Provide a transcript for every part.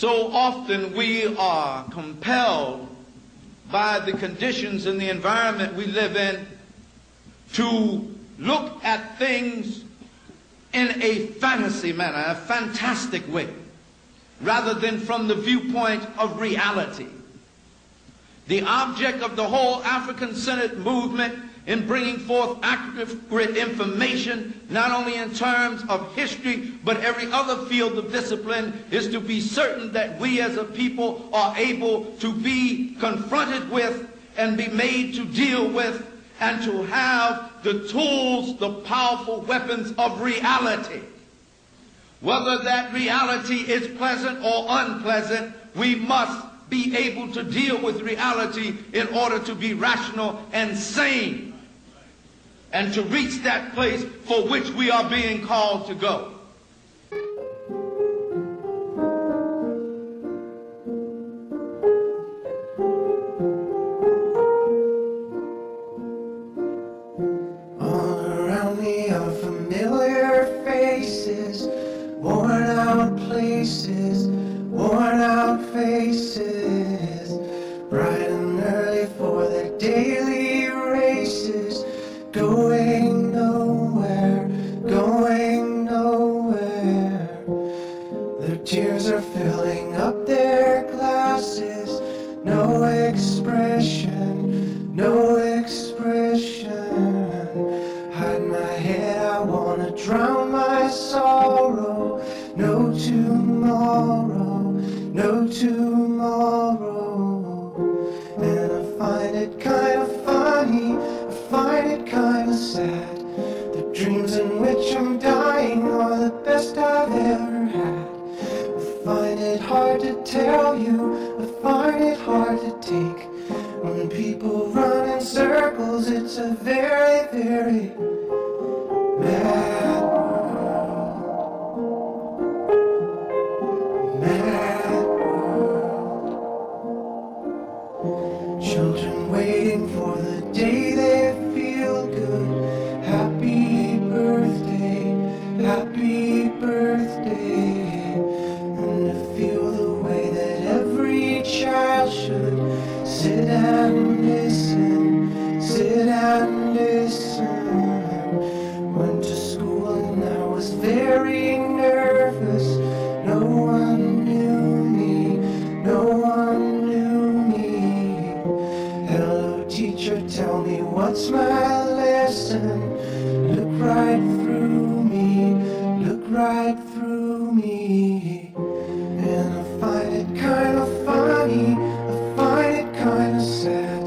So often we are compelled by the conditions and the environment we live in to look at things in a fantasy manner, a fantastic way, rather than from the viewpoint of reality. The object of the whole African-centered movement in bringing forth accurate information, not only in terms of history, but every other field of discipline, is to be certain that we as a people are able to be confronted with and be made to deal with and to have the tools, the powerful weapons of reality. Whether that reality is pleasant or unpleasant, we must be able to deal with reality in order to be rational and sane and to reach that place for which we are being called to go. All around me are familiar faces, worn out places, worn out faces, bright and early for their daily races, going nowhere, going nowhere. Their tears are filling up their glasses, no expression, no expression. Hide my head, I wanna drown my sorrow. No tomorrow, no tomorrow. And I find it kind of funny, I find it kind of sad. The dreams in which I'm dying are the best I've ever had. I find it hard to tell you, I find it hard to take. When people run in circles, it's a very, very mad world. Mad world. Children waiting for the day they feel good. Happy birthday, happy birthday. And to feel the way that every child should. Sit and listen, sit and listen. Went to school and I was very nervous. No one knew me, no one knew me. Hello teacher, tell me what's my lesson. Look right through me, look right through me. And I find it kind of funny, I find it kind of sad.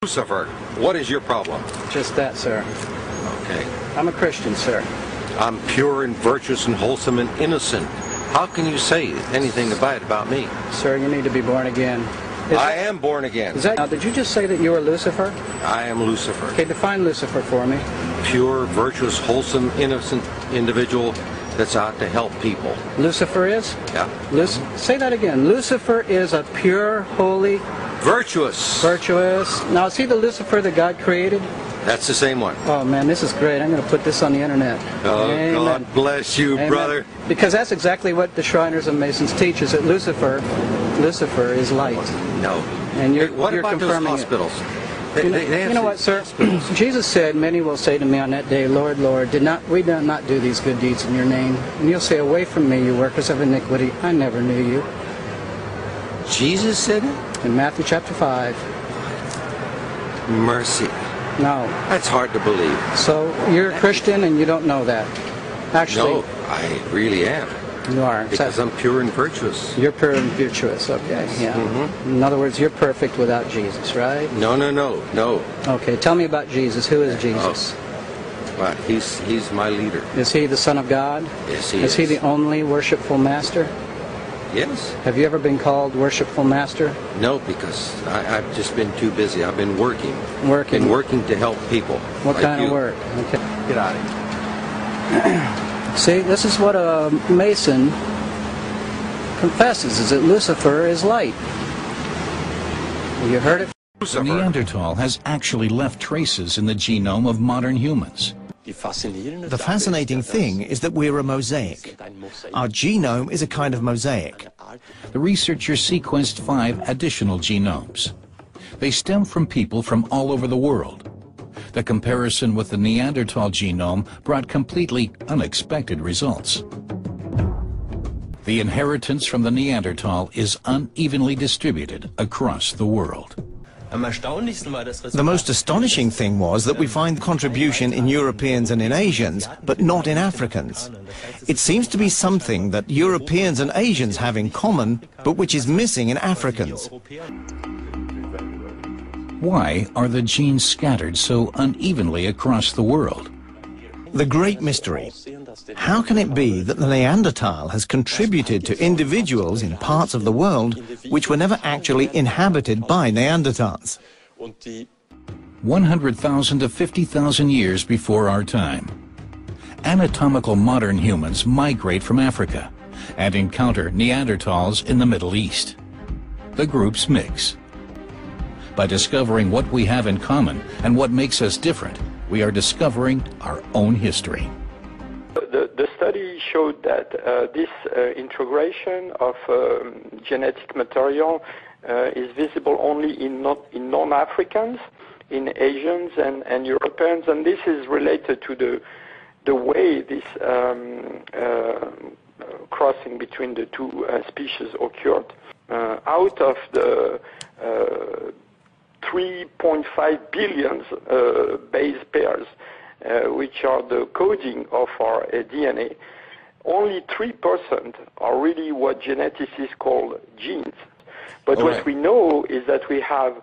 Lucifer, what is your problem? Just that, sir. Okay. I'm a Christian, sir. I'm pure and virtuous and wholesome and innocent. How can you say anything bad about me? Sir, you need to be born again. I am born again. Now, did you just say that you were Lucifer? I am Lucifer. Okay, define Lucifer for me. Pure, virtuous, wholesome, innocent individual that's out to help people. Lucifer is? Yeah. Say that again. Lucifer is a pure, holy... Virtuous. Virtuous. Now, is he the Lucifer that God created? That's the same one. Oh, man, this is great. I'm going to put this on the internet. Oh, Amen. God bless you, Amen. brother. Because that's exactly what the Shriners and Masons teach, is that Lucifer is light. No. And you're, what you're about confirming those hospitals? You know what, sir? Jesus said, many will say to me on that day, Lord, Lord, did we not do these good deeds in your name? And you'll say, away from me, you workers of iniquity. I never knew you. Jesus said it? In Matthew chapter 5. Mercy. No. That's hard to believe. So you're a Christian and you don't know that. Actually. No, I really am. You are. Because I'm pure and virtuous. You're pure and virtuous, okay. Yeah. Mm-hmm. In other words, you're perfect without Jesus, right? No. Okay, tell me about Jesus. Who is Jesus? Well, he's my leader. Is he the Son of God? Yes, he is. Is he the only worshipful master? Yes. Have you ever been called worshipful master? No, because I've just been too busy. I've been working. Working? Been working to help people. What like kind you. of work? Okay. Get out of here. See, this is what a Mason confesses, is that Lucifer is light. You heard it? The Neanderthal has actually left traces in the genome of modern humans. The fascinating thing is that we're a mosaic. Our genome is a kind of mosaic. The researchers sequenced 5 additional genomes. They stem from people from all over the world. The comparison with the Neanderthal genome brought completely unexpected results. The inheritance from the Neanderthal is unevenly distributed across the world. The most astonishing thing was that we find contribution in Europeans and in Asians, but not in Africans. It seems to be something that Europeans and Asians have in common, but which is missing in Africans. Why are the genes scattered so unevenly across the world? The great mystery. How can it be that the Neanderthal has contributed to individuals in parts of the world which were never actually inhabited by Neanderthals? 100,000 to 50,000 years before our time, anatomical modern humans migrate from Africa and encounter Neanderthals in the Middle East. The groups mix. By discovering what we have in common and what makes us different, we are discovering our own history. The study showed that this integration of genetic material is visible only in non-Africans, in Asians and Europeans, and this is related to the way this crossing between the two species occurred. Out of the 3.5 billion base pairs, which are the coding of our DNA, only 3% are really what geneticists call genes. But what we know is that we have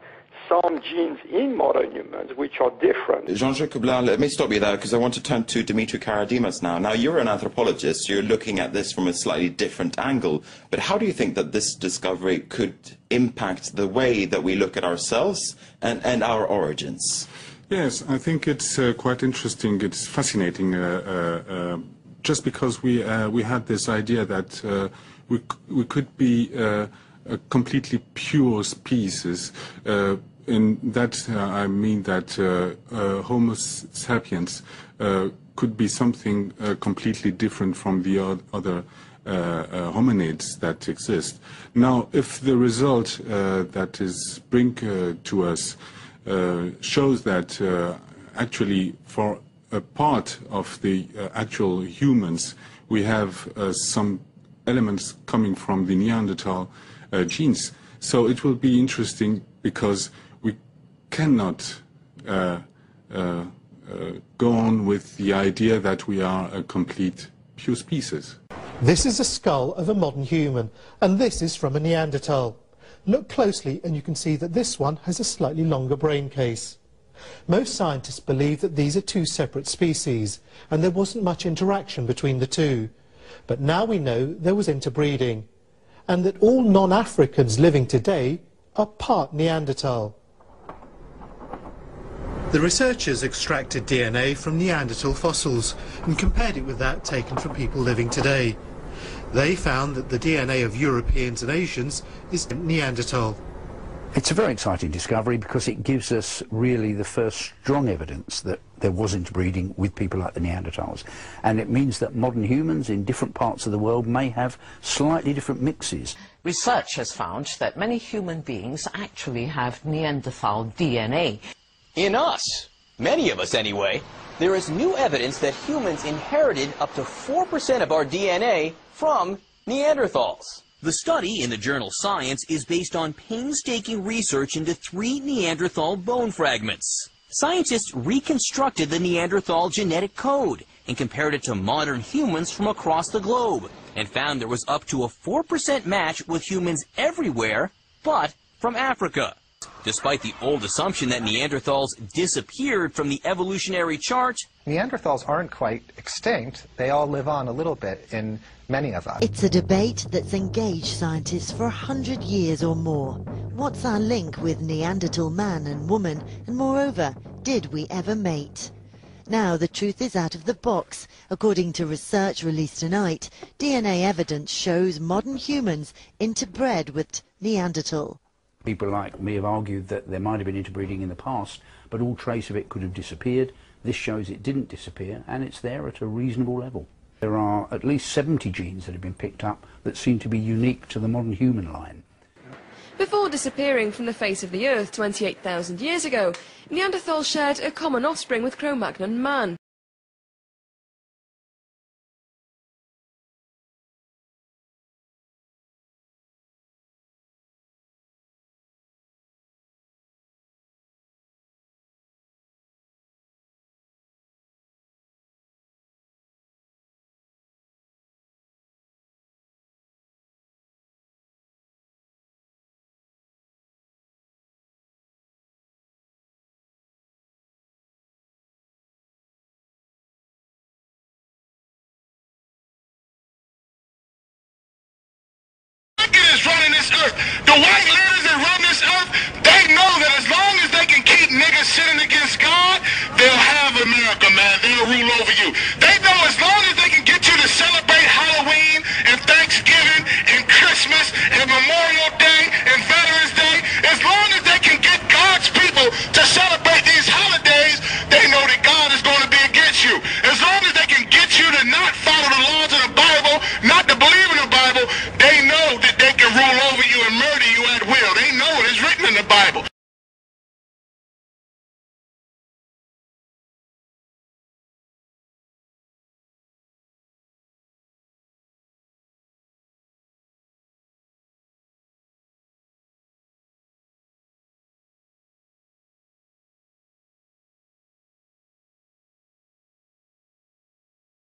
some genes in modern humans which are different. Jean-Jacques Heblin, let me stop you there because I want to turn to Dumitru Karadimas now. Now, you're an anthropologist. You're looking at this from a slightly different angle. But how do you think that this discovery could impact the way that we look at ourselves and our origins? Yes, I think it's quite interesting. It's fascinating. Just because we had this idea that we could be a completely pure species. In that, I mean that Homo sapiens could be something completely different from the other hominids that exist. Now, if the result that is bring to us shows that actually for a part of the actual humans, we have some elements coming from the Neanderthal genes. So it will be interesting because we cannot go on with the idea that we are a complete pure species. This is a skull of a modern human, and this is from a Neanderthal. Look closely and you can see that this one has a slightly longer brain case. Most scientists believe that these are two separate species and there wasn't much interaction between the two. But now we know there was interbreeding and that all non-Africans living today are part Neanderthal. The researchers extracted DNA from Neanderthal fossils and compared it with that taken from people living today. They found that the DNA of Europeans and Asians is Neanderthal. It's a very exciting discovery because it gives us really the first strong evidence that there was interbreeding with people like the Neanderthals. And it means that modern humans in different parts of the world may have slightly different mixes. Research has found that many human beings actually have Neanderthal DNA. In us, many of us anyway, there is new evidence that humans inherited up to 4% of our DNA from Neanderthals. The study in the journal Science is based on painstaking research into 3 Neanderthal bone fragments. Scientists reconstructed the Neanderthal genetic code and compared it to modern humans from across the globe and found there was up to a 4% match with humans everywhere but from Africa. Despite the old assumption that Neanderthals disappeared from the evolutionary chart, Neanderthals aren't quite extinct. They all live on a little bit in many of us. It's a debate that's engaged scientists for 100 years or more. What's our link with Neanderthal man and woman? And moreover, did we ever mate? Now the truth is out of the box. According to research released tonight, DNA evidence shows modern humans interbred with Neanderthal. People like me have argued that there might have been interbreeding in the past, but all trace of it could have disappeared. This shows it didn't disappear, and it's there at a reasonable level. There are at least 70 genes that have been picked up that seem to be unique to the modern human line. Before disappearing from the face of the Earth 28,000 years ago, Neanderthals shared a common offspring with Cro-Magnon man. Running this earth. The white leaders that run this earth, they know that as long as they can keep niggas sitting against